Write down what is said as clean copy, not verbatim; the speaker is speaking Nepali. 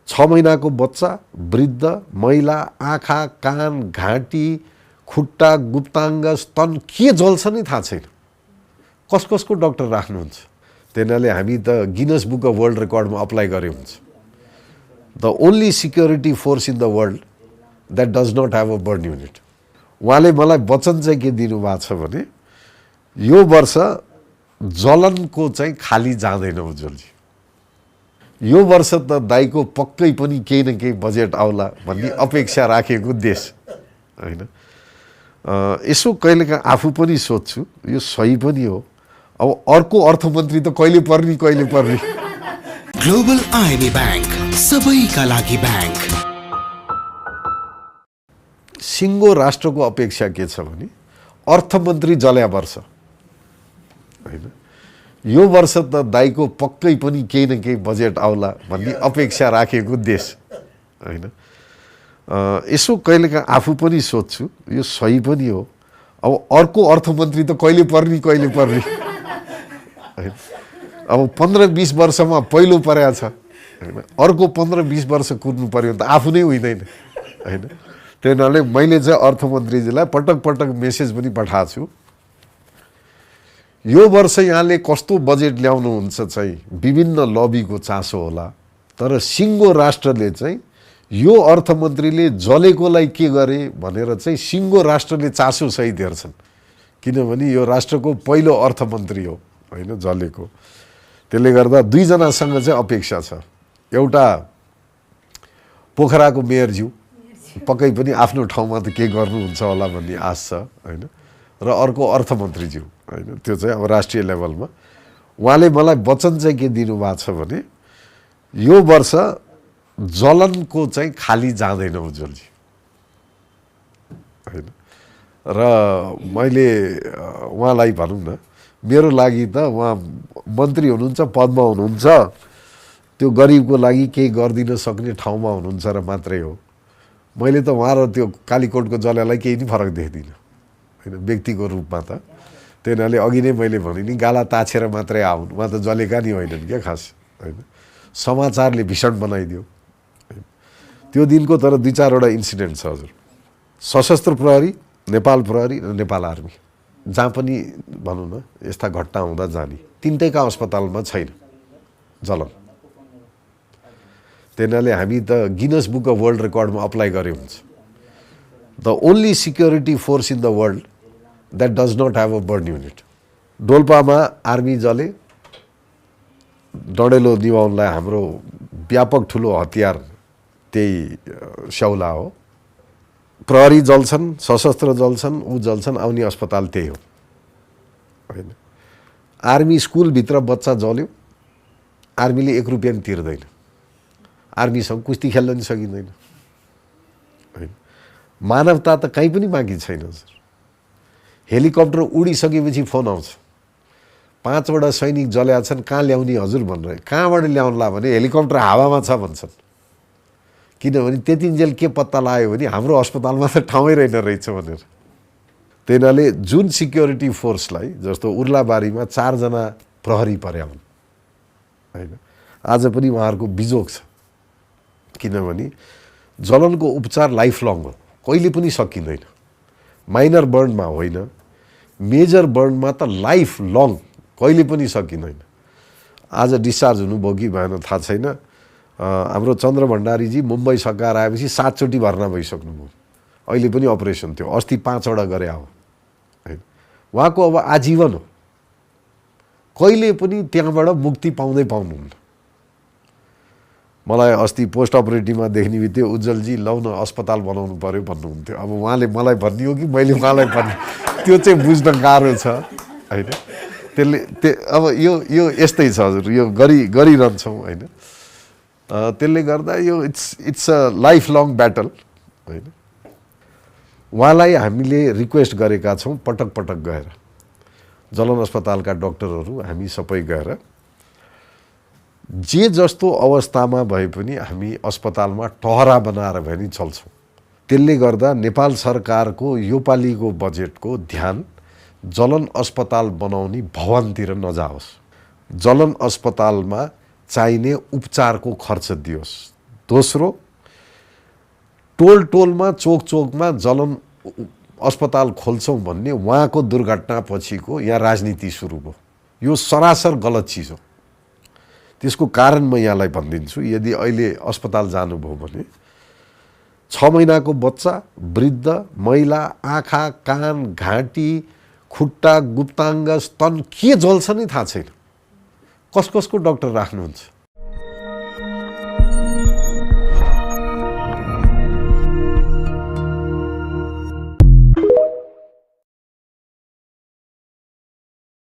6 महिनाको बच्चा, वृद्ध, महिला, आँखा, कान, घाँटी, खुट्टा, गुप्ताङ्ग, स्तन के जल्छ नै थाहा छैन। कसको डाक्टर राख्नुहुन्छ? त्यसैले हामी त गिनेस बुक अफ वर्ल्ड रेकर्डमा अप्लाई गरे हुन्छ। The only security force in the world that does not have a burn unit. उहाँले मलाई वचन चाहिँ के दिनुभएको छ भने यो वर्ष जलनको चाहिँ खाली जाँदैन उज्जवलजी। यो वर्ष त दाइको पक्कै पनि केही न केही बजेट आउला भन्ने अपेक्षा राखेको देश हैन। यसो कहिलेकाहीँ आफू पनि सोध्छु, यो सही पनि हो। अब अर्को अर्थमन्त्री त कहिले पर्ने। ग्लोबल आईएमए बैंक, सबैका लागि बैंक। सिङ्गो राष्ट्रको अपेक्षा के छ भने अर्थमन्त्री जल्या वर्ष हैन। यो वर्ष त दाइको पक्कै पनि केही न केही बजेट आउला भन्ने अपेक्षा राखेको देश हैन। यसो कहिलेकाहीँ आफू पनि सोध्छु, यो सही पनि हो। अब अर्को अर्थमन्त्री त कहिले पर्ने अब 15-20 वर्षमा पहिलो परेको छ हैन। अर्को 15-20 वर्ष कुर्नु पर्यो त आफू नै हुँदैन हैन। त्यसैले मैले चाहिँ अर्थमन्त्रीजीलाई पटक मेसेज पनि पठाएको छु। यो वर्ष यहाँले कस्तो बजेट ल्याउनुहुन्छ चाहिँ विभिन्न लबीको चासो होला, तर सिङ्गो राष्ट्रले चाहिँ यो अर्थमन्त्रीले जलेकोलाई के गरे भनेर चाहिँ सिङ्गो राष्ट्रले चासो सहित हेर्छन्। किनभने यो राष्ट्रको पहिलो अर्थमन्त्री हो हैन जलेको। त्यसले गर्दा दुईजनासँग चाहिँ अपेक्षा छ। एउटा पोखराको मेयरज्यू पक्कै पनि आफ्नो ठाउँमा त के गर्नुहुन्छ होला भन्ने आश छ हैन। र अर्को अर्थमन्त्रीज्यू हैन, त्यो चाहिँ अब राष्ट्रिय लेभलमा उहाँले मलाई वचन चाहिँ के दिनुभएको छ भने यो वर्ष जलनको चाहिँ खाली जाँदैन उज्जवलजी हैन। र मैले उहाँलाई भनौँ न, मेरो लागि त उहाँ मन्त्री हुनुहुन्छ, पदमा हुनुहुन्छ, त्यो गरिबको लागि केही गरिदिन सक्ने ठाउँमा हुनुहुन्छ र मात्रै हो। मैले त उहाँ र त्यो कालीकोटको जल्यालाई केही नि फरक देख्दिनँ हैन व्यक्तिको रूपमा त। त्यसैले अघि नै मैले भने नि गाला ताछेर मात्रै आउन्, उहाँ त जलेका नि होइनन् क्या खास हैन। समाचारले भीषण बनाइदियो त्यो दिनको। तर 2-4वटा इन्सिडेन्ट छ हजुर। सशस्त्र प्रहरी, नेपाल प्रहरी र नेपाल आर्मी जहाँ पनि भनौँ न यस्ता घटना हुँदा जाने, तिनटैका अस्पतालमा छैन जलन। त्यसैले हामी त गिनेस बुक अफ वर्ल्ड रेकर्डमा अप्लाई गरे हुन्छ। The only security force in the world that does not have a burn unit. डोल्पामा आर्मी जले, डडेलो निभाउनलाई हाम्रो व्यापक ठुलो हतियार त्यही स्याउला हो। प्रहरी जल्छन्, सशस्त्र जल्छन्, जल्छन्, आउने अस्पताल त्यही हो हैन। आर्मी स्कुलभित्र बच्चा जल्यो, आर्मीले 1 रुपियाँ पनि तिर्दैन। आर्मीसँग कुस्ती खेल्न पनि सकिँदैन हैन। मानवता त कहीँ पनि बाँकी छैन हजुर। हेलिकप्टर उडिसकेपछि फोन आउँछ, 5वटा सैनिक जल्या छन्, कहाँ ल्याउने हजुर भनेर। कहाँबाट ल्याउनला भने हेलिकप्टर हावामा छ भन्छन्। किनभने त्यतिन्जेल के पत्ता लाग्यो भने हाम्रो अस्पतालमा त ठाउँै रहेछ भनेर। त्यसैले जुन सिक्युरिटी फोर्सलाई जस्तो उर्लाबारीमा 4 जना प्रहरी पर्या हुन् हैन, आज पनि उहाँहरूको बिजोग छ। किनभने जलनको उपचार लाइफ लङ हो, कहिले पनि सकिँदैन। माइनर बर्नमा होइन, मेजर बर्नमा त लाइफ लङ कहिले पनि सकिँदैन। आज डिस्चार्ज हुनुभयो कि भएन थाहा छैन। हाम्रो चन्द्र भण्डारीजी मुम्बई सकाएर आएपछि 7 चोटि भर्ना भइसक्नुभयो। अहिले पनि अपरेसन थियो, अस्ति 5वटा गरे हो हैन। उहाँको अब आजीवन हो, कहिले पनि त्यहाँबाट मुक्ति पाउनुहुन्न। मलाई अस्ति पोस्ट अपरेटिभमा देख्ने बित्तिकै उज्जवलजी लौ न अस्पताल बनाउनु पर्यो भन्नुहुन्थ्यो। अब उहाँले मलाई भन्ने हो कि मैले उहाँलाई भन्ने त्यो चाहिँ बुझ्न गाह्रो छ हैन। त्यसले अब यो यस्तै छ हजुर, यो गरिरहन्छौँ हैन। त्यसले गर्दा यो it's a life long battle हैन। उहाँलाई हामीले रिक्वेस्ट गरेका छौँ पटक गएर, जलन अस्पतालका डाक्टरहरू हामी सबै गएर जे जस्तो अवस्थामा भए पनि हामी अस्पतालमा टहरा बनाएर भए नि चल्छौँ। त्यसले गर्दा नेपाल सरकारको योपालिको बजेटको ध्यान जलन अस्पताल बनाउने भवनतिर नजाओस्, जलन अस्पतालमा चाहिने उपचारको खर्च दियोस्। दोस्रो, टोल टोलमा चोक चोकमा जलन अस्पताल खोल्छौँ भन्ने उहाँको दुर्घटना पछिको यहाँ राजनीति सुरु भयो। यो सरासर गलत चिज हो। त्यसको कारण म यहाँलाई भनिदिन्छु। यदि अहिले अस्पताल जानुभयो भने 6 महिनाको बच्चा, वृद्ध, महिला, आँखा, कान, घाँटी, खुट्टा, गुप्ताङ्ग, स्तन के जल्छ नै थाहा छैन। कस कसको डाक्टर राख्नुहुन्छ?